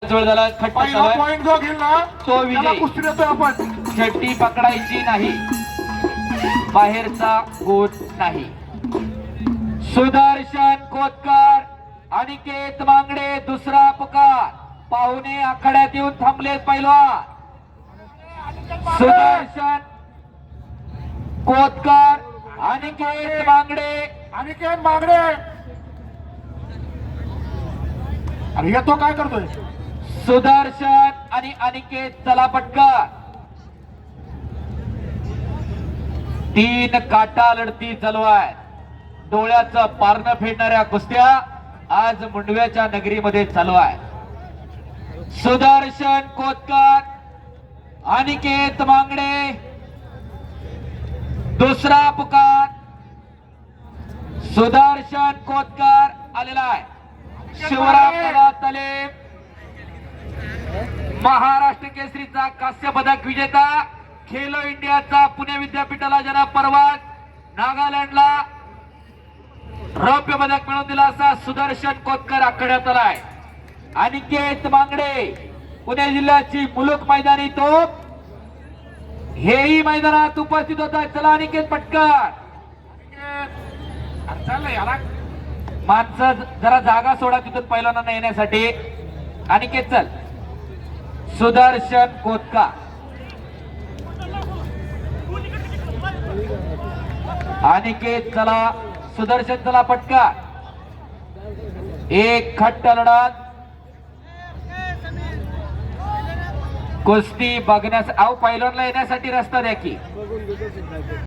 जोड झाला खट्टा पहिला पॉइंट जो घेईल ना तो त्याला विजय. कुस्ती देतोय आपण. चड्डी पकडायची नाही, बाहेरचा गोट नाही. सुदर्शन कोतकर, अनिकेत मांगडे दुसरा पुकार. पाहुणे आखाड्यात येऊन थांबलेत पैलवान. सुदर्शन कोतकर, अनिकेत मांगडे. अनिकेत मागडे. अरे येतो काय करतोय? सुदर्शन आणि अनिकेत चला पटकन. तीन काटा लढती चालू आहे. डोळ्याचं पारणं फेडणाऱ्या कुस्त्या आज मुंडव्याच्या नगरीमध्ये चालू आहे. सुदर्शन कोतकर, अनिकेत मांगडे दुसरा पुकार. सुदर्शन कोतकर आलेला आहे. शिवराम तलेम महाराष्ट्र केसरीचा कांस्य पदक विजेता, खेलो इंडियाचा पुणे विद्यापीठाला ज्यांना परवाच नागालँडला रौप्य पदक मिळवून दिला असा सुदर्शन कोतकर आखाड्यात आलाय. अनिकेत मांगडे पुणे जिल्ह्याची मुलुक मैदानी तोप हेही मैदानात उपस्थित होत आहेत. चला अनिकेत पटकन. चाललंय याला माणसं जरा जागा सोडा तिथून पैलवानांना येण्यासाठी. अनिकेत चल. सुदर्शन कोतकर, अनिकेत चला. सुदर्शन चला पटकन. एक खट्ट लढत कुस्ती बघण्यास. अहो पैलवानला येण्यासाठी रस्ता द्या की.